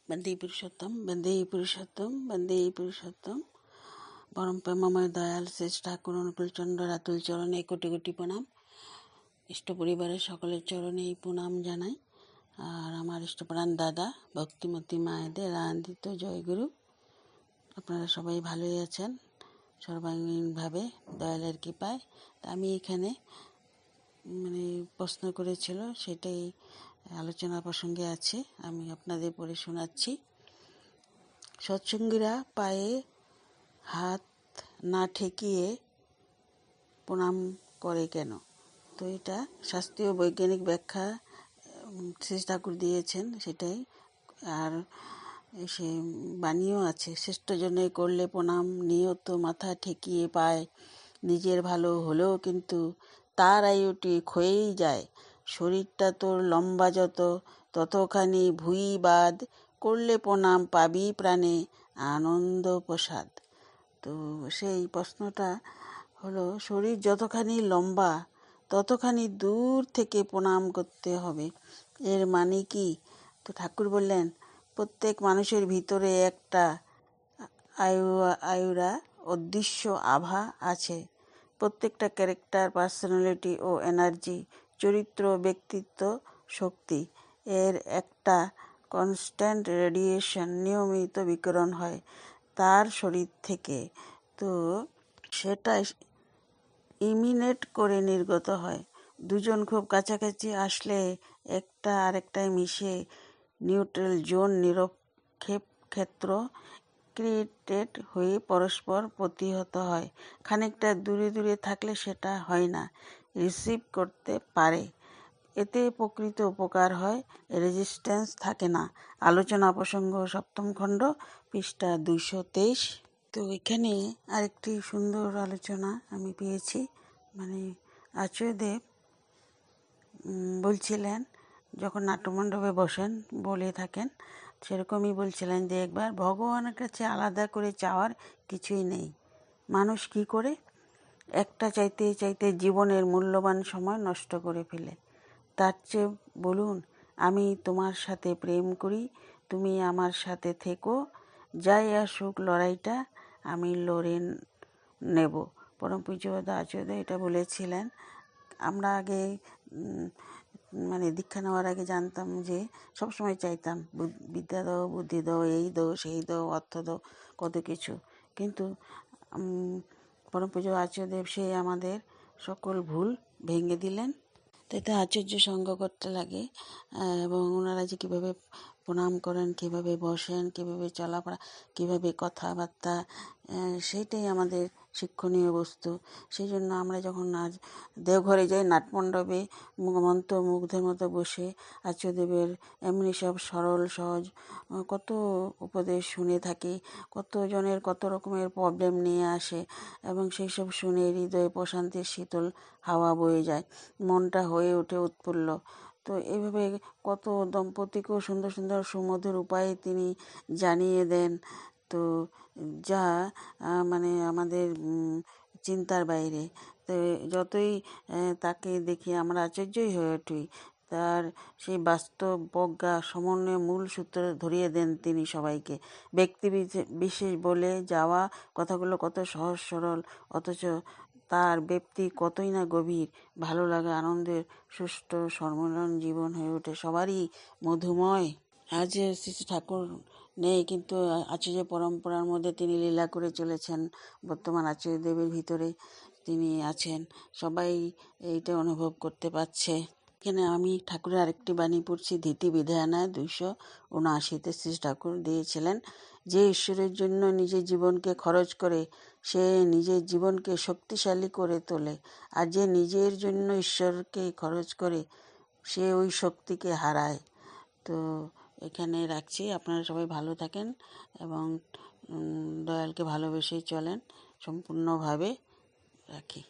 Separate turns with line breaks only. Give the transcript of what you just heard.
বন্দে পুরুষোত্তম, বন্দে পুরুষোত্তম, বন্দে পুরুষোত্তম। পরম প্রেমময় দয়াল শেষ ঠাকুর অনুকূলচন্দ্র রাতুল চরণে কোটি কোটি প্রণাম। ইষ্ট পরিবারের সকলের চরণে এই প্রণাম জানাই। আর আমার ইষ্টপ্রাণ দাদা ভক্তিমতী মায়েদের আনন্দিত জয়গুরু। আপনারা সবাই ভালোই আছেন সর্বাঙ্গীনভাবে দয়ালের কৃপায়। তা আমি এখানে প্রশ্ন করেছিল সেটাই আলোচনা প্রসঙ্গে আছে, আমি আপনাদের পড়ে শোনাচ্ছি। সৎসঙ্গীরা পায়ে হাত না ঠেকিয়ে প্রণাম করে কেন? তো এটা শাস্ত্রীয় বৈজ্ঞানিক ব্যাখ্যা শ্রী ঠাকুর দিয়েছেন সেটাই। আর সে বাণীও আছে, শ্রেষ্ঠজনে করলে প্রণাম নিয়ত মাথা ঠেকিয়ে পায়, নিজের ভালো হলেও কিন্তু তার আয়ুটি ক্ষয়েই যায়। শরীরটা তোর লম্বা যত ততখানি ভুই বাদ, করলে প্রণাম পাবি প্রাণে আনন্দ প্রসাদ। তো সেই প্রশ্নটা হলো, শরীর যতখানি লম্বা ততখানি দূর থেকে প্রণাম করতে হবে, এর মানে কি? তো ঠাকুর বললেন, প্রত্যেক মানুষের ভিতরে একটা আয়ুরা অদৃশ্য আভা আছে। প্রত্যেকটা ক্যারেক্টার, পার্সোনালিটি ও এনার্জি, চরিত্র, ব্যক্তিত্ব, শক্তি এর একটা কনস্ট্যান্ট রেডিয়েশন, নিয়মিত বিকিরণ হয় তার শরীর থেকে। তো সেটা ইমিনেট করে নির্গত হয়। দুজন খুব কাছাকাছি আসলে একটা আরেকটায় মিশে নিউট্রাল জোন, নিরক্ষেপ ক্ষেত্র ক্রিয়েটেড হয়ে পরস্পর প্রতিহত হয়। খানিকটা দূরে দূরে থাকলে সেটা হয় না, রিসিভ করতে পারে। এতে প্রকৃত উপকার হয়, রেজিস্ট্যান্স থাকে না। আলোচনা প্রসঙ্গ সপ্তম খণ্ড, পৃষ্ঠা 223। তো এখানে আরেকটি সুন্দর আলোচনা আমি পেয়েছি। আচার্যদেব বলছিলেন, যখন নাট্যমণ্ডপে বসেন বলে থাকেন, সেরকমই বলছিলেন যে একবার ভগবানের কাছে আলাদা করে চাওয়ার কিছুই নেই। মানুষ কি করে একটা চাইতে চাইতে জীবনের মূল্যবান সময় নষ্ট করে ফেলে। তার চেয়ে বলুন, আমি তোমার সাথে প্রেম করি, তুমি আমার সাথে থেকো, যাই আসুক লড়াইটা আমি লড়ে নেব। পরম পূজ্যপাদ আচার্য এটা বলেছিলেন। আমরা আগে দীক্ষা নেওয়ার আগে জানতাম যে সবসময় চাইতাম বিদ্যা দাও, বুদ্ধি দাও, এই দাও, সেই দাও, অর্থ দাও, কত কিছু। কিন্তু পরম পূজ্য আচার্যদেব সেই আমাদের সকল ভুল ভেঙে দিলেন। তো এতে আচার্য সঙ্গ করতে লাগে, এবং ওনারা যে কীভাবে প্রণাম করেন, কীভাবে বসেন, কীভাবে চলাফেরা, কীভাবে কথাবার্তা, সেইটাই আমাদের শিক্ষণীয় বস্তু। সেই জন্য আমরা যখন আজ দেওঘরে যাই, নাটমণ্ডপে মন্ত্রমুগ্ধের মতো বসে আচার্যদেবের এমনি সব সরল সহজ কত উপদেশ শুনে থাকি। কতজনের কত রকমের প্রবলেম নিয়ে আসে, এবং সেই সব শুনে হৃদয়ে প্রশান্তির শীতল হাওয়া বয়ে যায়, মনটা হয়ে ওঠে উৎফুল্ল। তো এইভাবে কত দম্পতিকেও সুন্দর সুন্দর সুমধুর উপায়ে তিনি জানিয়ে দেন, তো যা আমাদের চিন্তার বাইরে। তো যতই তাকে দেখি আমরা আশ্চর্যই হয়ে উঠি। তার সেই বাস্তব প্রজ্ঞা সমন্বয় মূল সূত্র ধরিয়ে দেন তিনি সবাইকে। ব্যক্তি বিশেষ বলে যাওয়া কথাগুলো কত সহজ সরল, অথচ তার ব্যক্তি কতই না গভীর। ভালো লাগা, আনন্দের সুষ্ঠু সম্মেলন জীবন হয়ে ওঠে সবারই মধুময়। আজ শ্রী ঠাকুর নেই, কিন্তু আচার্য পরম্পরার মধ্যে তিনি লীলা করে চলেছেন। বর্তমান আচার্যদেবের ভিতরে তিনি আছেন, সবাই এইটা অনুভব করতে পারছে। এখানে আমি ঠাকুরের আরেকটি বাণী পড়ছি, ধীতি বিধায়নায় 279-তে শ্রী ঠাকুর দিয়েছিলেন, যে ঈশ্বরের জন্য নিজের জীবনকে খরচ করে সে নিজের জীবনকে শক্তিশালী করে তোলে, আর যে নিজের জন্য ঈশ্বরকে খরচ করে সে ওই শক্তিকে হারায়। তো এখানে রাখছি। আপনারা সবাই ভালো থাকেন এবং দয়ালকে ভালোবেসেই চলেন সম্পূর্ণভাবে। রাখি।